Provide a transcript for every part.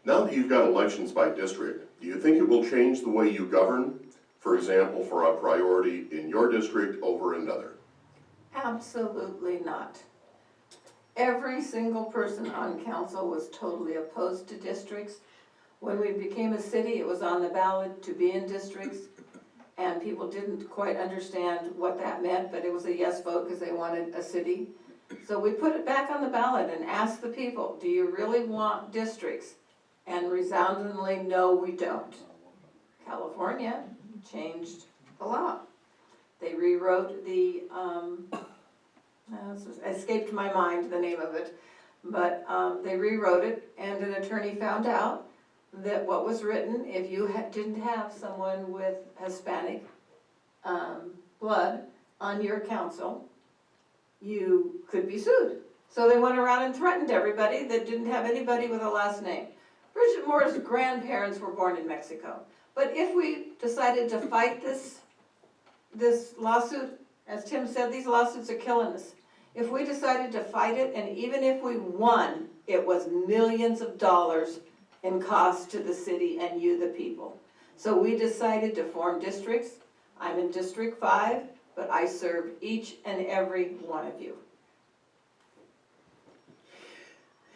Now that you've got elections by district, do you think it will change the way you govern? For example, for a priority in your district over another? Absolutely not. Every single person on council was totally opposed to districts. When we became a city, it was on the ballot to be in districts, and people didn't quite understand what that meant, but it was a yes vote because they wanted a city. So we put it back on the ballot and asked the people, do you really want districts? And resoundingly, no, we don't. California changed the law. They rewrote the, escaped my mind the name of it, but they rewrote it, and an attorney found out that what was written, if you didn't have someone with Hispanic blood on your council, you could be sued. So they went around and threatened everybody that didn't have anybody with a last name. Bridget Moore's grandparents were born in Mexico. But if we decided to fight this lawsuit, as Tim said, these lawsuits are killing us. If we decided to fight it, and even if we won, it was millions of dollars in cost to the city and you, the people. So we decided to form districts. I'm in District 5, but I serve each and every one of you.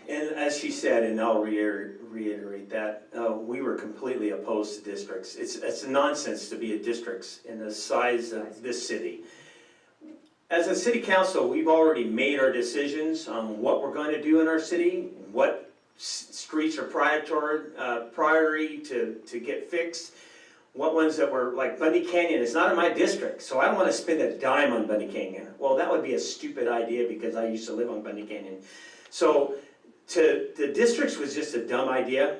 And as she said, and I'll reiterate that, we were completely opposed to districts. It's nonsense to be a districts in the size of this city. As a city council, we've already made our decisions on what we're going to do in our city, what streets are priority to get fixed, what ones that were, like Bundy Canyon, it's not in my district, so I don't want to spend a dime on Bundy Canyon. Well, that would be a stupid idea because I used to live on Bundy Canyon. So the districts was just a dumb idea.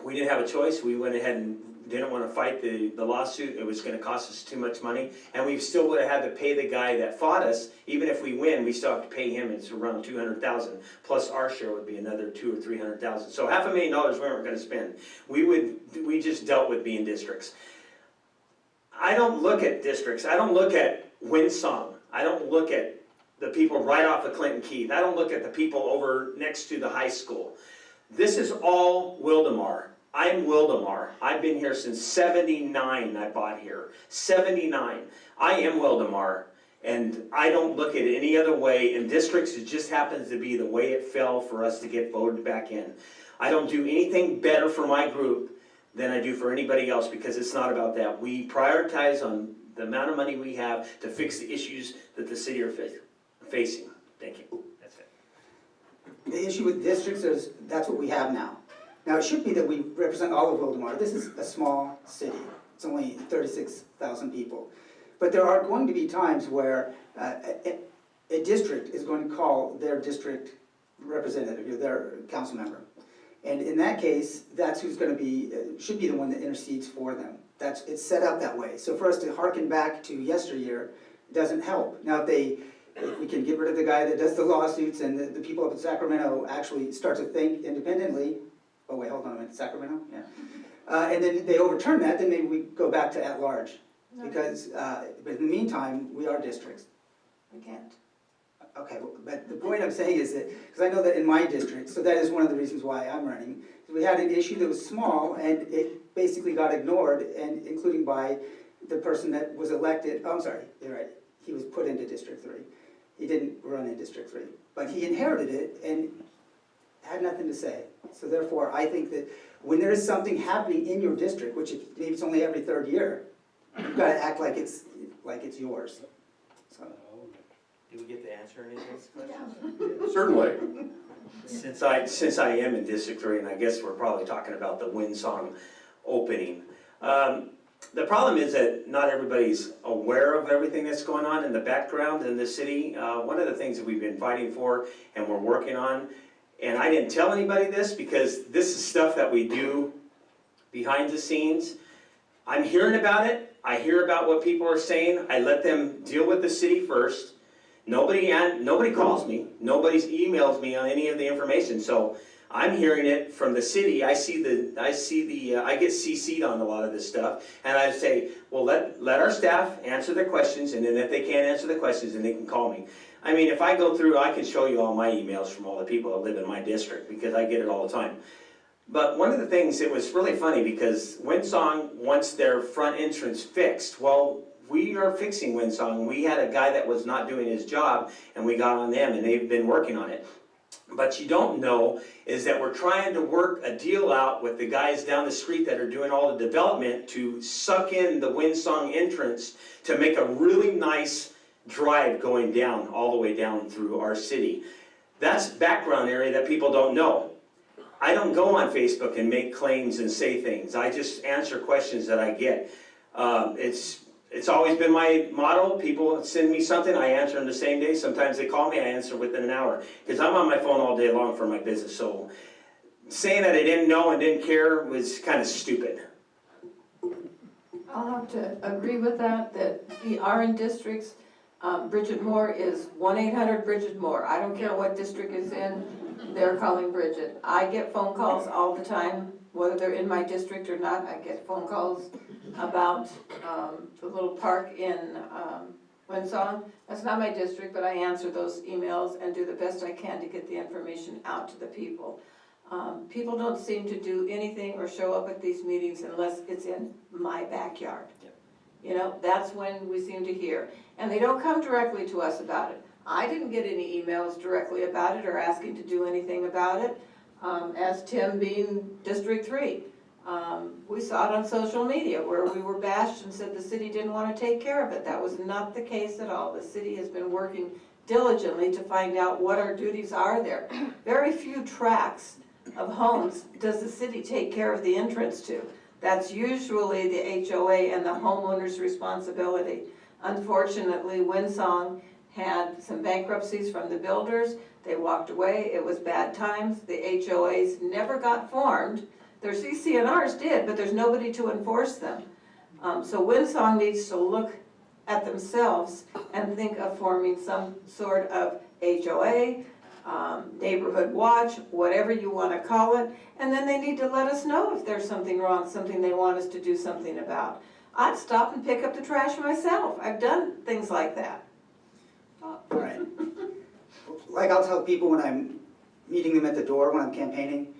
We didn't have a choice. We went ahead and didn't want to fight the lawsuit. It was going to cost us too much money, and we still would have had to pay the guy that fought us. Even if we win, we still have to pay him. It's around $200,000 plus our share would be another $200,000 or $300,000. So $500,000 we weren't going to spend. We just dealt with being districts. I don't look at districts. I don't look at Winsong. I don't look at the people right off of Clinton Keith. I don't look at the people over next to the high school. This is all Wildomar. I'm Wildomar. I've been here since '79. I bought here. '79. I am Wildomar, and I don't look at it any other way. In districts, it just happens to be the way it fell for us to get voted back in. I don't do anything better for my group than I do for anybody else because it's not about that. We prioritize on the amount of money we have to fix the issues that the city are facing. Thank you. That's it. The issue with districts is that's what we have now. Now, it should be that we represent all of Wildomar. This is a small city. It's only 36,000 people. But there are going to be times where a district is going to call their district representative, their council member. And in that case, that's who's going to be, should be the one that intercedes for them. It's set up that way. So for us to hearken back to yesteryear doesn't help. Now, if we can get rid of the guy that does the lawsuits and the people up in Sacramento actually start to think independently. Oh wait, hold on a minute, Sacramento? Yeah. And then they overturn that, then maybe we go back to at-large. Because, but in the meantime, we are districts. We can't. Okay, but the point I'm saying is that, because I know that in my district, so that is one of the reasons why I'm running, we had an issue that was small and it basically got ignored, and including by the person that was elected, oh, I'm sorry, you're right, he was put into District 3. He didn't run in District 3, but he inherited it and had nothing to say. So therefore, I think that when there is something happening in your district, which maybe it's only every third year, you've got to act like it's yours. So. Do we get to answer any of those questions? Certainly. Since I am in District 3, and I guess we're probably talking about the Winsong opening. The problem is that not everybody's aware of everything that's going on in the background in the city. One of the things that we've been fighting for and we're working on, and I didn't tell anybody this because this is stuff that we do behind the scenes. I'm hearing about it. I hear about what people are saying. I let them deal with the city first. Nobody calls me. Nobody's emails me on any of the information. So I'm hearing it from the city. I get CC'd on a lot of this stuff, and I say, well, let our staff answer their questions, and then if they can't answer the questions, then they can call me. I mean, if I go through, I can show you all my emails from all the people that live in my district because I get it all the time. But one of the things, it was really funny because Windsong wants their front entrance fixed. Well, we are fixing Windsong. We had a guy that was not doing his job and we got on them and they've been working on it. But you don't know is that we're trying to work a deal out with the guys down the street that are doing all the development to suck in the Windsong entrance to make a really nice drive going down, all the way down through our city. That's background area that people don't know. I don't go on Facebook and make claims and say things. I just answer questions that I get. It's always been my motto. People send me something, I answer them the same day. Sometimes they call me, I answer within an hour. Because I'm on my phone all day long for my business. So saying that I didn't know and didn't care was kind of stupid. I'll have to agree with that we are in districts. Bridget Moore is 1-800-BRIDGET-MOORE. I don't care what district it's in, they're calling Bridget. I get phone calls all the time, whether they're in my district or not. I get phone calls about the little park in Windsong. That's not my district, but I answer those emails and do the best I can to get the information out to the people. People don't seem to do anything or show up at these meetings unless it's in my backyard. Yep. You know, that's when we seem to hear. And they don't come directly to us about it. I didn't get any emails directly about it or asking to do anything about it. As Tim being District 3, we saw it on social media where we were bashed and said the city didn't want to take care of it. That was not the case at all. The city has been working diligently to find out what our duties are there. Very few tracts of homes does the city take care of the entrance to. That's usually the HOA and the homeowner's responsibility. Unfortunately, Windsong had some bankruptcies from the builders. They walked away. It was bad times. The HOAs never got formed. Their CCNRs did, but there's nobody to enforce them. So Windsong needs to look at themselves and think of forming some sort of HOA, neighborhood watch, whatever you want to call it, and then they need to let us know if there's something wrong, something they want us to do something about. I'd stop and pick up the trash myself. I've done things like that. Right. Like I'll tell people when I'm meeting them at the door when I'm campaigning,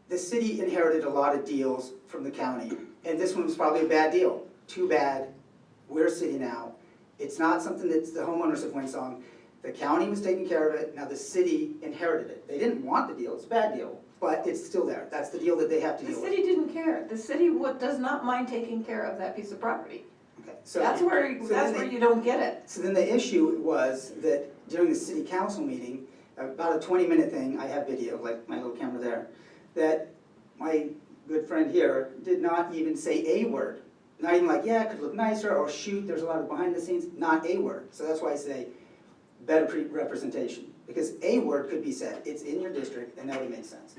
the city inherited a lot of deals from the county, and this one was probably a bad deal. Too bad, we're a city now. It's not something that's the homeowners of Windsong. The county was taking care of it, now the city inherited it. They didn't want the deal, it's a bad deal, but it's still there. That's the deal that they have to The deal with. city didn't care. The city does not mind taking care of that piece of property. Okay, so That's where you don't get it. So then the issue was that during the city council meeting, about a 20-minute thing, I have video, like my little camera there, that my good friend here did not even say a word. Not even like, yeah, it could look nicer, or shoot, there's a lot of behind the scenes, not a word. So that's why I say better representation, because a word could be said, it's in your district, and that would make sense.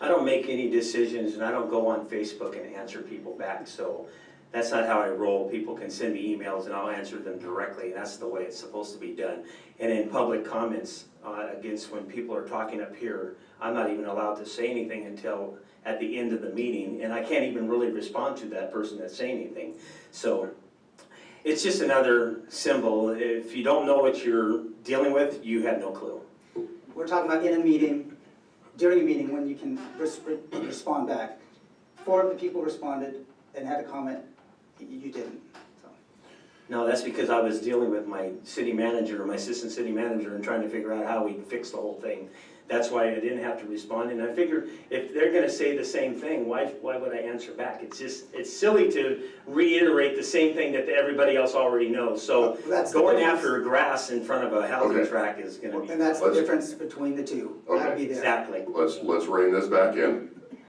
I don't make any decisions and I don't go on Facebook and answer people back, so that's not how I roll. People can send me emails and I'll answer them directly, and that's the way it's supposed to be done. And in public comments, against when people are talking up here, I'm not even allowed to say anything until at the end of the meeting, and I can't even really respond to that person that's saying anything. So it's just another symbol. If you don't know what you're dealing with, you have no clue. We're talking about in a meeting, during a meeting, when you can respond back. 4 of the people responded and had a comment, you didn't. So. No, that's because I was dealing with my city manager, or my assistant city manager, and trying to figure out how we'd fix the whole thing. That's why I didn't have to respond, and I figured if they're gonna say the same thing, why would I answer back? It's silly to reiterate the same thing that everybody else already knows. So That's the going difference. after grass in front of a housing Okay. tract is gonna be. And that's the difference between the two. Okay. I'd be there. Exactly. Let's rein this back in.